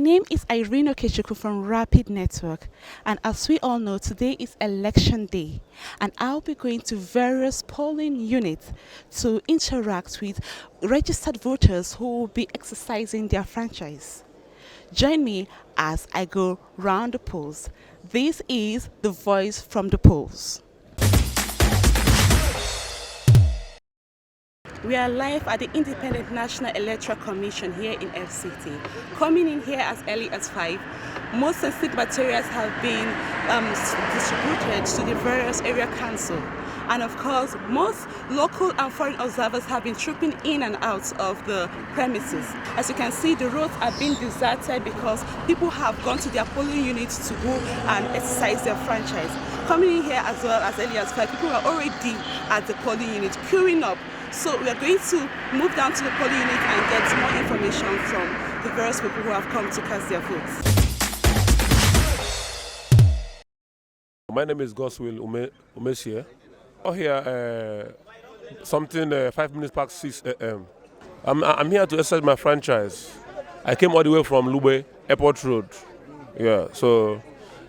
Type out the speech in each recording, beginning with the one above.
name is Irene Okechukwu from Rapid Network, and as we all know, today is election day, and I'll be going to various polling units to interact with registered voters who will be exercising their franchise. Join me as I go round the polls. This is the voice from the polls. We are live at the Independent National Electoral Commission here in FCT. Coming in here as early as 5, most sensitive materials have been distributed to the various area council. And of course, most local and foreign observers have been trooping in and out of the premises. As you can see, the roads are being deserted because people have gone to their polling units to go and exercise their franchise. Coming in here as well as early as 5, people are already at the polling unit queuing up. So we are going to move down to the polling unit and get more information from the various people who have come to cast their votes. My name is Goswill Umesie. Here, 5 minutes past 6 a.m. I'm here to exercise my franchise. I came all the way from Lube, Airport Road. Yeah, so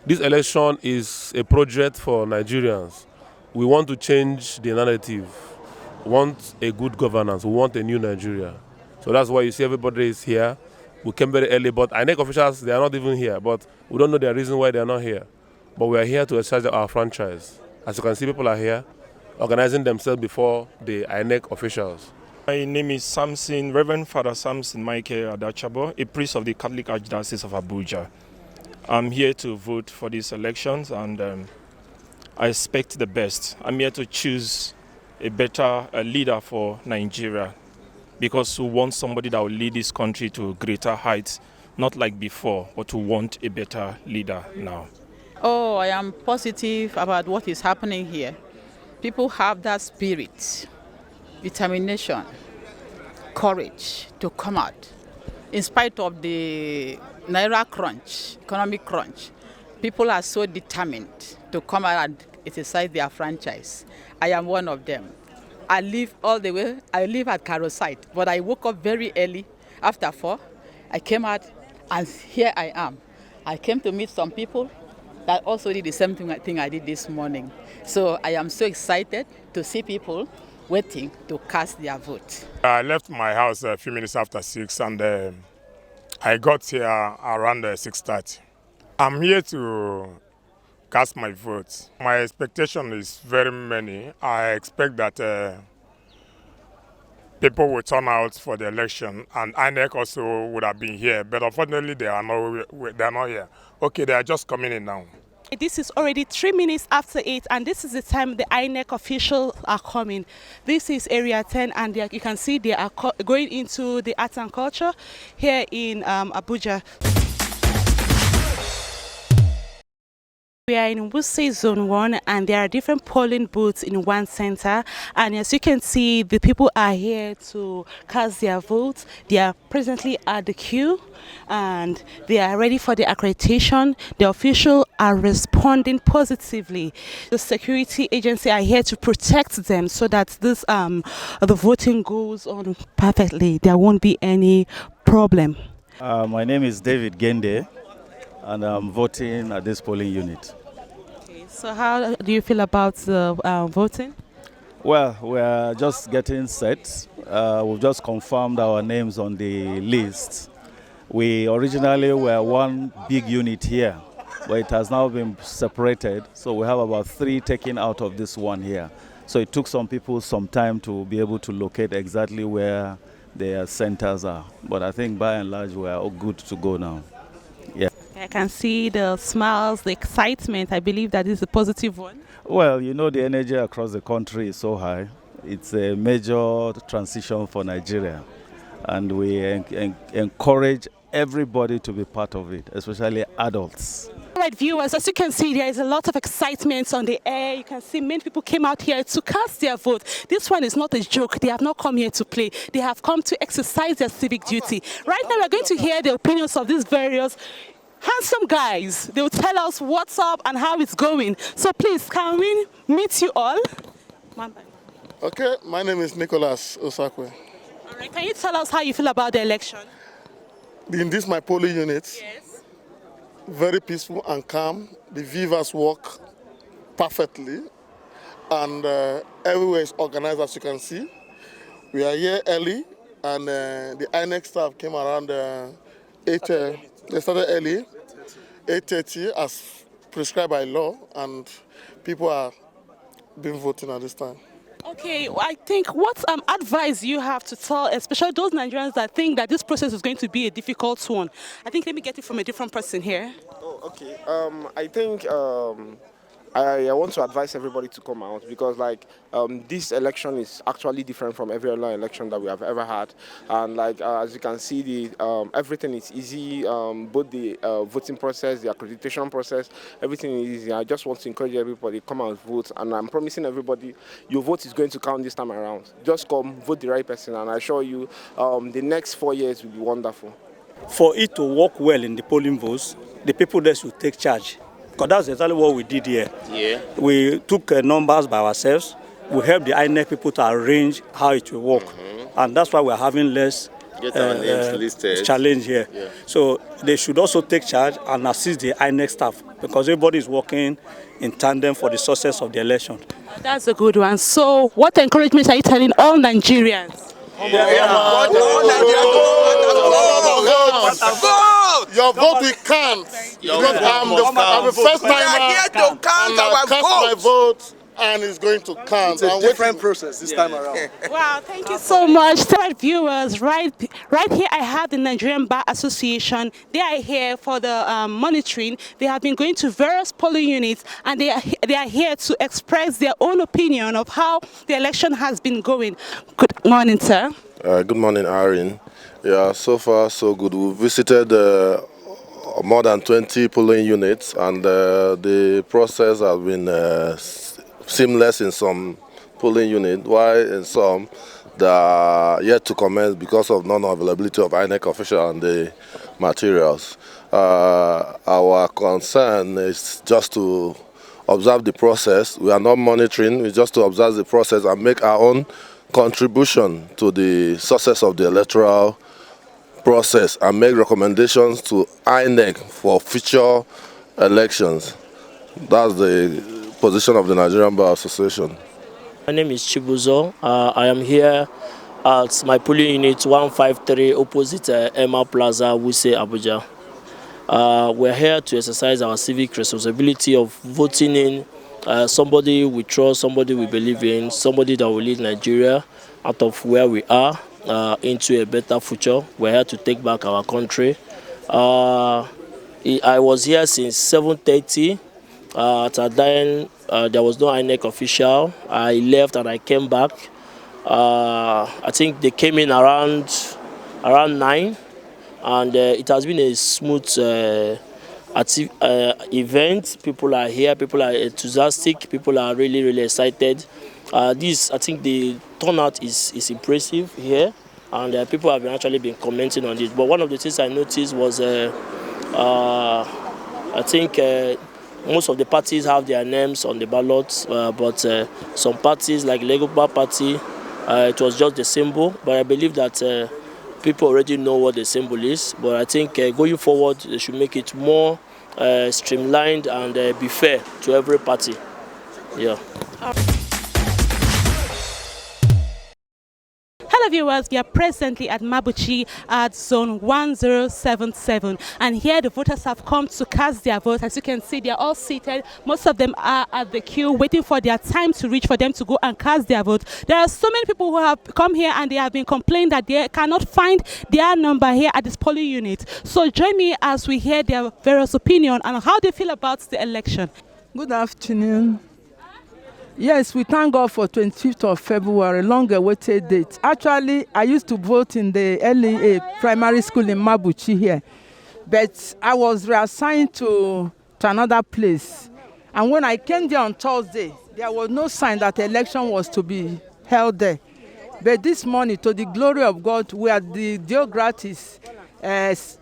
this election is a project for Nigerians. We want to change the narrative. We want a good governance. We want a new Nigeria. So that's why you see everybody is here. We came very early, but INEC officials, they are not even here. But we don't know the reason why they are not here. But we are here to exercise our franchise. As you can see, people are here organizing themselves before the INEC officials. My name is Samson, Reverend Father Samson Michael Adachabo, a priest of the Catholic Archdiocese of Abuja. I'm here to vote for these elections, and I expect the best. I'm here to choose a better leader for Nigeria, because we want somebody that will lead this country to greater heights, not like before, but we want a better leader now. Oh, I am positive about what is happening here. People have that spirit, determination, courage to come out. In spite of the Naira crunch, economic crunch, people are so determined to come out and exercise their franchise. I am one of them. I live at Karo site, but I woke up very early after 4. I came out and here I am. I came to meet some people that also did the same thing I did this morning. So I am so excited to see people waiting to cast their vote. I left my house a few minutes after 6 and I got here around 6:30. I'm here to cast my vote. My expectation is very many. I expect that people will turn out for the election, and INEC also would have been here, but unfortunately they are not here. Okay, they are just coming in now. This is already 3 minutes after 8, and this is the time the INEC officials are coming. This is Area 10, and you can see they are going into the arts and culture here in Abuja. We are in Wuse Zone 1, and there are different polling booths in one center, and as you can see, the people are here to cast their votes. They are presently at the queue and they are ready for the accreditation. The officials are responding positively. The security agency are here to protect them so that this the voting goes on perfectly. There won't be any problem. My name is David Gende, and I'm voting at this polling unit. So how do you feel about voting? Well, we're just getting set. We've just confirmed our names on the list. We originally were one big unit here, but it has now been separated. So we have about 3 taken out of this one here. So it took some people some time to be able to locate exactly where their centers are. But I think by and large, we're all good to go now. Yeah. I can see the smiles, the excitement. I believe that is a positive one. Well, you know, the energy across the country is so high. It's a major transition for Nigeria, and we encourage everybody to be part of it, especially adults. All right, viewers, as you can see, there is a lot of excitement on the air. You can see many people came out here to cast their vote. This one is not a joke. They have not come here to play. They have come to exercise their civic duty. Right now, we're going to hear the opinions of these various handsome guys. They will tell us what's up and how it's going. So please, can we meet you all? Okay, my name is Nicholas Osakwe. All right, can you tell us how you feel about the election? in this my polling unit. Yes. Very peaceful and calm. The viewers work perfectly, and everywhere is organized, as you can see. We are here early, and the INEC staff came around 8. They started early, 8:30, as prescribed by law, and people are being voting at this time. Okay, I think what advice you have to tell, especially those Nigerians that think that this process is going to be a difficult one. I think let me get it from a different person here. Oh, okay. I think I want to advise everybody to come out because, like, this election is actually different from every other election that we have ever had, and like as you can see, the everything is easy. Both the voting process, the accreditation process, everything is easy. I just want to encourage everybody come out and vote, and I'm promising everybody your vote is going to count this time around. Just come, vote the right person, and I assure you, the next 4 years will be wonderful. For it to work well in the polling votes, the people there should take charge. Because that's exactly what we did here. Yeah. We took numbers by ourselves. We helped the INEC people to arrange how it will work. And that's why we're having less challenge here. Yeah. So they should also take charge and assist the INEC staff because everybody is working in tandem for the success of the election. That's a good one. So what encouragement are you telling all Nigerians? Your vote will count. Because I'm the first timer and I cast my vote, and it's going to count. It's a different process this time around. Wow, thank you so much. Dear viewers, right here I have the Nigerian Bar Association. They are here for the monitoring. They have been going to various polling units, and they are here to express their own opinion of how the election has been going. Good morning, sir. Good morning, Irene. Yeah, so far so good. We visited more than 20 polling units, and the process has been seamless in some polling units, while in some they are yet to commence because of non-availability of INEC official and the materials. Our concern is just to observe the process. We are not monitoring, we just to observe the process and make our own contribution to the success of the electoral process and make recommendations to INEC for future elections. That's the position of the Nigerian Bar Association. My name is Chibuzo. I am here at my polling unit 153 opposite Emma Plaza, Wuse, Abuja. We're here to exercise our civic responsibility of voting in somebody we trust, somebody we believe in, somebody that will lead Nigeria out of where we are into a better future. We're here to take back our country. I was here since 7:30. At that time, there was no INEC official. I left and I came back. I think they came in around 9, and it has been a smooth event. People are here, people are enthusiastic, people are really, really excited. I think the turnout is impressive here, and people have actually been commenting on this. But one of the things I noticed was, I think most of the parties have their names on the ballot, but some parties like Labour Party, it was just the symbol. But I believe that people already know what the symbol is. But I think going forward, they should make it more streamlined and be fair to every party. Yeah. Hello viewers, we are presently at Mabuchi at zone 1077, and here the voters have come to cast their vote. As you can see, they are all seated. Most of them are at the queue waiting for their time to reach for them to go and cast their vote. There are so many people who have come here and they have been complaining that they cannot find their number here at this polling unit. So join me as we hear their various opinion and how they feel about the election. Good afternoon. Yes, we thank God for 25th of February, long-awaited date. Actually, I used to vote in the LEA primary school in Mabuchi here, but I was reassigned to another place. And when I came there on Thursday, there was no sign that the election was to be held there. But this morning, to the glory of God, we are the Diograt is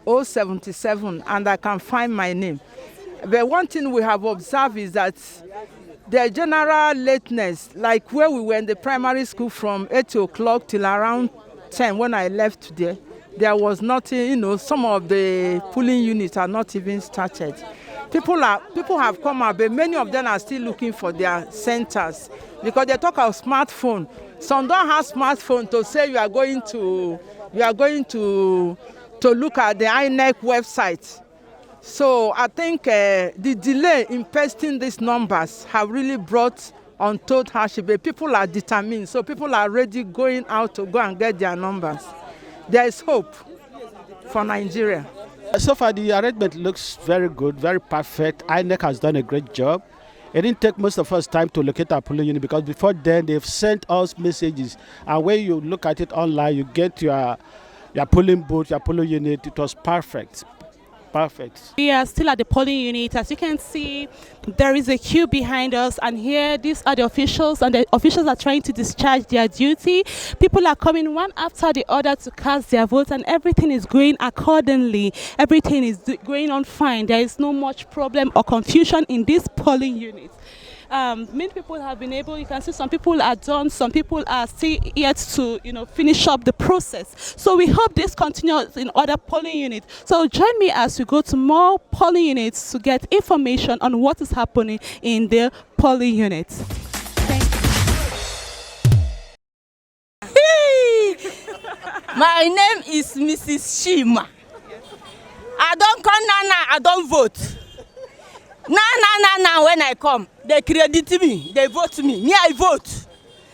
077, and I can find my name. But one thing we have observed is that the general lateness, like where we were in the primary school from 8 o'clock till around 10 when I left today, there was nothing, some of the polling units are not even started. People have come out, but many of them are still looking for their centers because they talk of smartphone. Some don't have smartphone to say you are going to look at the INEC website. So I think the delay in pasting these numbers have really brought untold hardship. But people are determined, so people are already going out to go and get their numbers. There is hope for Nigeria. So far, the arrangement looks very good, very perfect. INEC has done a great job. It didn't take most of us time to locate our polling unit because before then they've sent us messages. And when you look at it online, you get your polling booth, your polling unit. It was perfect. Perfect. We are still at the polling unit. As you can see, there is a queue behind us, and here these are the officials, and the officials are trying to discharge their duty. People are coming one after the other to cast their votes, and everything is going accordingly. Everything is going on fine. There is no much problem or confusion in this polling unit. Many people have been able, you can see some people are done, some people are still yet to finish up the process. So we hope this continues in other polling units. So join me as we go to more polling units to get information on what is happening in the polling units. My name is Mrs. Shima. I don't come now, I don't vote. Now, when I come, they credit me, they vote me. Me, I vote.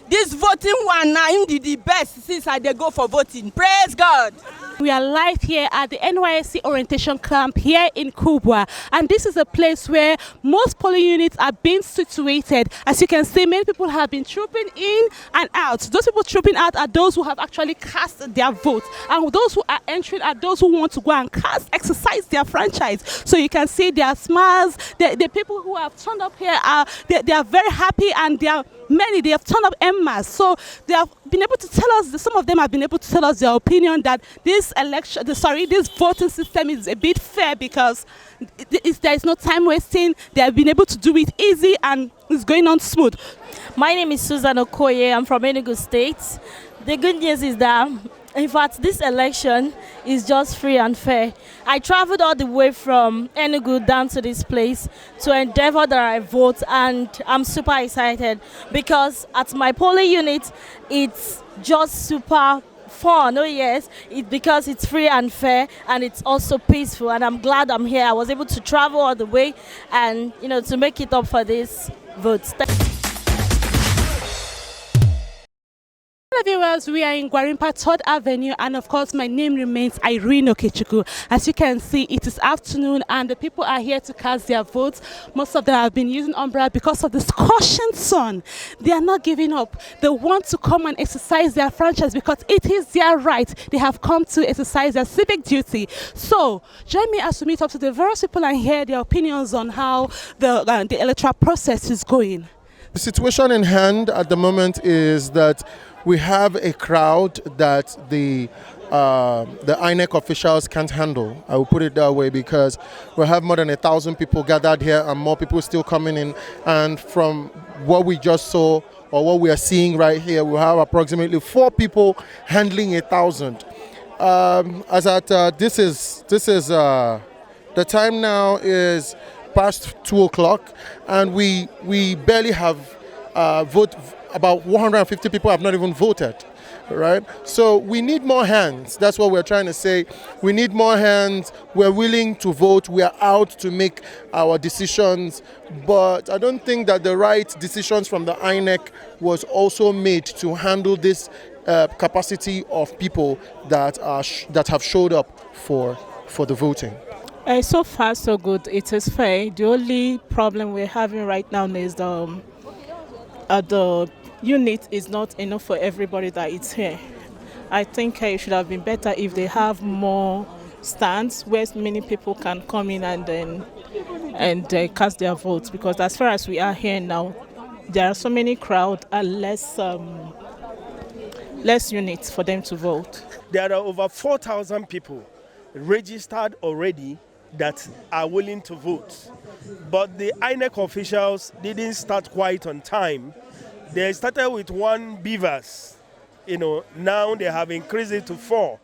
This voting one now, the best since I go for voting. Praise God. We are live here at the NYSC orientation camp here in Kubwa, and this is a place where most polling units are being situated. As you can see, many people have been trooping in and out. Those people trooping out are those who have actually cast their votes, and those who are entering are those who want to go and exercise their franchise. So you can see their smiles. The people who have turned up here they are very happy, and they have turned up en masse. So they have been able to tell us, some of them have been able to tell us their opinion that this voting system is a bit fair because there is no time wasting. They have been able to do it easy and it's going on smooth. My name is Susan Okoye. I'm from Enugu State. The good news is that, in fact, this election is just free and fair. I traveled all the way from Enugu down to this place to endeavor that I vote, and I'm super excited because at my polling unit, it's just super fun. Oh yes, because it's free and fair, and it's also peaceful, and I'm glad I'm here. I was able to travel all the way and to make it up for this vote. Hello viewers, we are in Gwarimpa 3rd Avenue, and of course my name remains Irene Okechukwu. As you can see, it is afternoon and the people are here to cast their votes. Most of them have been using umbrella because of the scorching sun. They are not giving up. They want to come and exercise their franchise because it is their right. They have come to exercise their civic duty. So join me as we meet up to the various people and hear their opinions on how the electoral process is going. The situation in hand at the moment is that we have a crowd that the INEC officials can't handle. I will put it that way because we have more than 1,000 people gathered here and more people still coming in. And from what we just saw or what we are seeing right here, we have approximately 4 people handling 1,000. This is the time now is past 2 o'clock, and we barely have about 150 people have not even voted, right? So we need more hands. That's what we're trying to say. We need more hands. We're willing to vote. We are out to make our decisions, but I don't think that the right decisions from the INEC was also made to handle this capacity of people that have showed up for the voting. So far, so good. It is fair. The only problem we're having right now is the unit is not enough for everybody that is here. I think it should have been better if they have more stands where many people can come in and cast their votes. Because as far as we are here now, there are so many crowd and less units for them to vote. There are over 4,000 people registered already that are willing to vote. But the INEC officials didn't start quite on time. They started with 1 beavers. Now they have increased it to 4.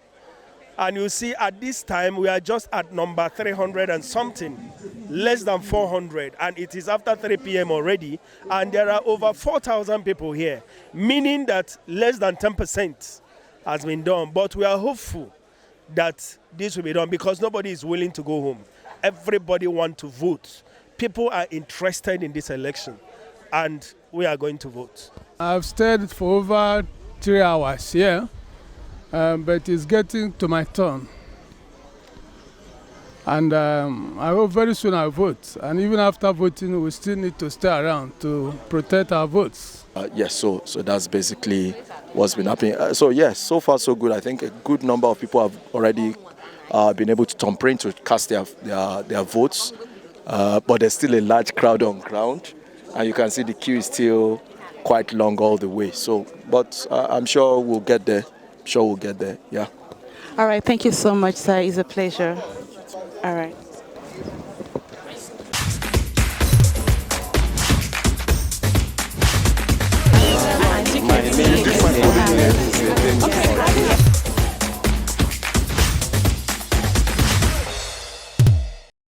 And you see at this time, we are just at number 300 and something, less than 400. And it is after 3 p.m. already. And there are over 4,000 people here, meaning that less than 10% has been done. But we are hopeful that this will be done because nobody is willing to go home. Everybody wants to vote. People are interested in this election, and we are going to vote. I've stayed for over 3 hours here, but it's getting to my turn. And I hope very soon I'll vote. And even after voting, we still need to stay around to protect our votes. Yes, so that's basically what's been happening. So yes, so far so good. I think a good number of people have already been able to tamper to cast their votes. But there's still a large crowd on ground, and you can see the queue is still quite long all the way. So, but I'm sure we'll get there. Yeah. All right. Thank you so much, sir. It's a pleasure.